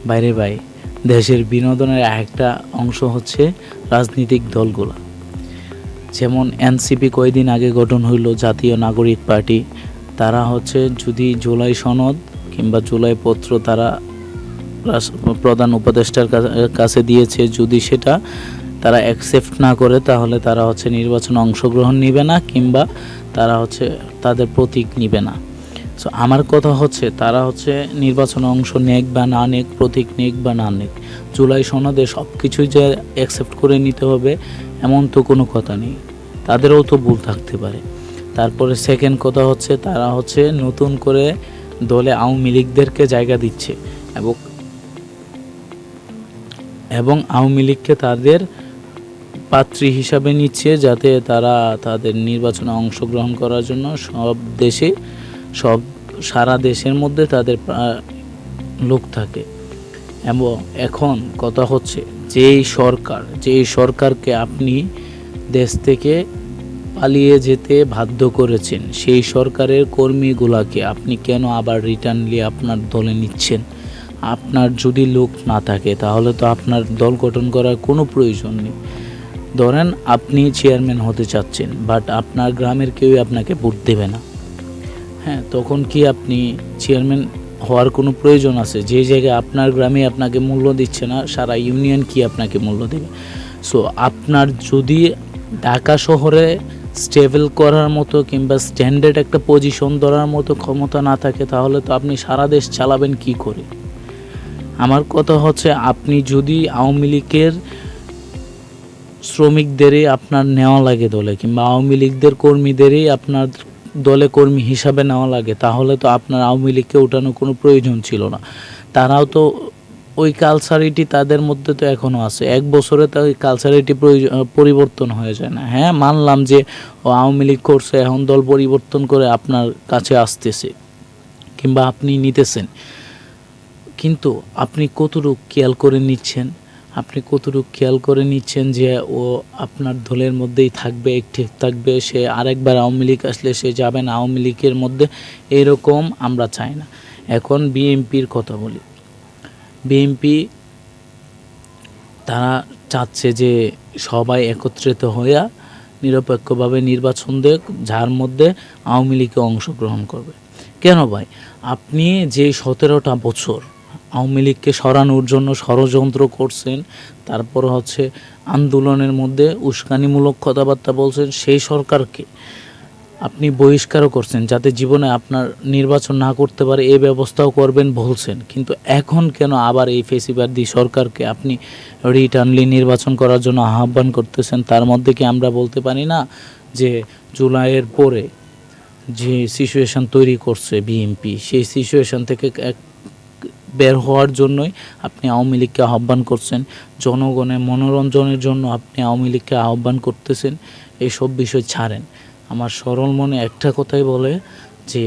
বাইরে ভাই, দেশের বিনোদনের একটা অংশ হচ্ছে রাজনৈতিক দলগুলো। যেমন এনসিপি কয়েকদিন আগে গঠন হইল, জাতীয় নাগরিক পার্টি। তারা হচ্ছে যদি জুলাই সনদ কিংবা জুলাই পত্র তারা প্রধান উপদেষ্টার কাছে দিয়েছে, যদি সেটা তারা অ্যাকসেপ্ট না করে তাহলে তারা হচ্ছে নির্বাচনে অংশগ্রহণ নেবে না, কিংবা তারা হচ্ছে তাদের প্রতীক নেবে না। সো আমার কথা হচ্ছে তারা হচ্ছে নির্বাচনে অংশ নেক বা না নেক, প্রতীক নেক বা না নেক, জুলাই সনদে সব কিছুই যে অ্যাকসেপ্ট করে নিতে হবে এমন তো কোনো কথা নেই, তাদেরও তো ভুল থাকতে পারে। তারপরে সেকেন্ড কথা হচ্ছে তারা হচ্ছে নতুন করে দলে আওয়ামী লীগদেরকে জায়গা দিচ্ছে এবং এবং আওয়ামী লীগকে তাদের পাত্রী হিসাবে নিচ্ছে, যাতে তারা তাদের নির্বাচনে অংশগ্রহণ করার জন্য সারা দেশের মধ্যে তাদের লোক থাকে। এবং এখন কথা হচ্ছে যেই সরকারকে আপনি দেশ থেকে পালিয়ে যেতে বাধ্য করেছেন, সেই সরকারের কর্মীগুলাকে আপনি কেন আবার রিটার্নলি আপনার দলে নিচ্ছেন? আপনার যদি লোক না থাকে তাহলে তো আপনার দল গঠন করার কোনো প্রয়োজন নেই। ধরেন আপনি চেয়ারম্যান হতে চাচ্ছেন, বাট আপনার গ্রামের কেউই আপনাকে ভোট দেবে না, হ্যাঁ, তখন কি আপনি চেয়ারম্যান হওয়ার কোনো প্রয়োজন আছে? যে জায়গায় আপনার গ্রামে আপনাকে মূল্য দিচ্ছে না, সারা ইউনিয়ন কি আপনাকে মূল্য দেবে? সো আপনার যদি ঢাকা শহরে স্টেবল করার মতো কিংবা স্ট্যান্ডার্ড একটা পজিশন ধরার মতো ক্ষমতা না থাকে, তাহলে তো আপনি সারা দেশ চালাবেন কি করে? আমার কথা হচ্ছে আপনি যদি আওয়ামী লীগের শ্রমিকদেরই আপনার নেওয়া লাগে দলে, কিংবা আওয়ামী লীগদের কর্মীদেরই আপনার দলে কর্মী হিসাবে নেওয়া লাগে, তাহলে তো আপনার আওয়ামী লীগকে ওঠানোর কোনো প্রয়োজন ছিল না। তারাও তো ওই কালচারিটি তাদের মধ্যে তো এখনও আছে, এক বছরে তো ওই কালচারিটি পরিবর্তন হয়ে যায় না। হ্যাঁ, মানলাম যে ও আওয়ামী লীগ করছে, এখন দল পরিবর্তন করে আপনার কাছে আসতেছে কিংবা আপনি নিতেছেন, কিন্তু আপনি কতটুকু খেয়াল করে নিচ্ছেন? আপনি কতটুকু খেয়াল করে নিচ্ছেন যে ও আপনার দলের মধ্যেই থাকবে, ঠিক থাকবে, সে আরেকবার আওয়ামী লীগ আসলে সে যাবে না আওয়ামী লীগের মধ্যে? এরকম আমরা চাই না। এখন বিএনপির কথা বলি। বিএনপি তারা চাচ্ছে যে সবাই একত্রিত হইয়া নিরপেক্ষভাবে নির্বাচন দেখ, যার মধ্যে আওয়ামী লীগও অংশগ্রহণ করবে। কেন ভাই? আপনি যে 17টা বছর আওয়ামী লীগকে সরানোর জন্য ষড়যন্ত্র করছেন, তারপর হচ্ছে আন্দোলনের মধ্যে উস্কানিমূলক কথাবার্তা বলছেন, সেই সরকারকে আপনি বহিষ্কারও করছেন, যাতে জীবনে আপনার নির্বাচন না করতে পারে এই ব্যবস্থাও করবেন বলছেন। কিন্তু এখন কেন আবার এই ফেসিবাদী সরকারকে আপনি রিটার্নলি নির্বাচন করার জন্য আহ্বান করতেছেন? তার মধ্যে কি আমরা বলতে পারি না যে জুলাইয়ের পরে যে সিচুয়েশান তৈরি করছে বিএনপি, সেই সিচুয়েশান থেকে বের হওয়ার জন্যই আপনি আওয়ামী লীগকে আহ্বান করছেন, জনগণের মনোরঞ্জনের জন্য আপনি আওয়ামী লীগকে আহ্বান করতেছেন। এইসব বিষয় ছাড়েন। আমার সরল মনে একটা কথাই বলে যে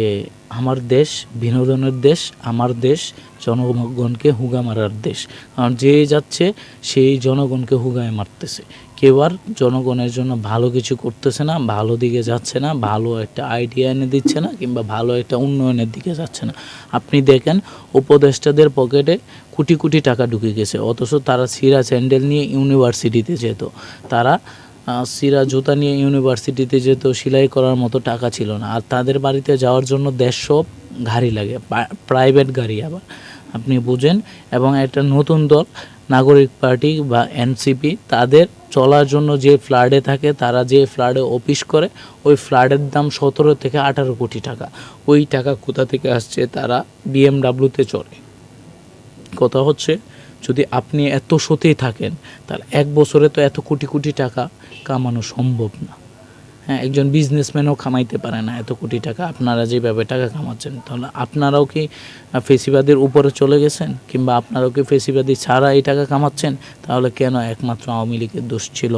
আমার দেশ বিনোদনের দেশ, আমার দেশ জনগণকে হুগা মারার দেশ। কারণ যে যাচ্ছে সেই জনগণকে হুগায় মারতেছে, কেউ আর জনগণের জন্য ভালো কিছু করতেছে না, ভালো দিকে যাচ্ছে না, ভালো একটা আইডিয়া এনে দিচ্ছে না, কিংবা ভালো একটা উন্নয়নের দিকে যাচ্ছে না। আপনি দেখেন উপদেষ্টাদের পকেটে কোটি কোটি টাকা ঢুকে গেছে, অথচ তারা ছিঁড়া স্যান্ডেল নিয়ে ইউনিভার্সিটিতে যেত, তারা ছিঁড়া জুতা নিয়ে ইউনিভার্সিটিতে যেত, সেলাই করার মতো টাকা ছিল না। আর তাদের বাড়িতে যাওয়ার জন্য 150 গাড়ি লাগে, প্রাইভেট গাড়ি আবার, আপনি বুঝেন। এবং একটা নতুন দল নাগরিক পার্টি বা এনসিপি, তাদের চলার জন্য যে ফ্ল্যাটে থাকে, তারা যে ফ্ল্যাটে অফিস করে, ওই ফ্ল্যাটের দাম 17 থেকে 18 কোটি টাকা। ওই টাকা কোথা থেকে আসছে? তারা বিএমডাব্লিউতে চলে। কথা হচ্ছে যদি আপনি এত সতেই থাকেন, তাহলে এক বছরে তো এত কোটি কোটি টাকা কামানো সম্ভব না। হ্যাঁ, একজন বিজনেসম্যানও কামাইতে পারে না এত কোটি টাকা আপনারা যেভাবে টাকা কামাচ্ছেন। তাহলে আপনারাও কি ফেসিবাদের উপরে চলে গেছেন? কিংবা আপনারাও কি ফেসিবাদী ছাড়া এই টাকা কামাচ্ছেন? তাহলে কেন একমাত্র আওয়ামী লীগের দোষ ছিল?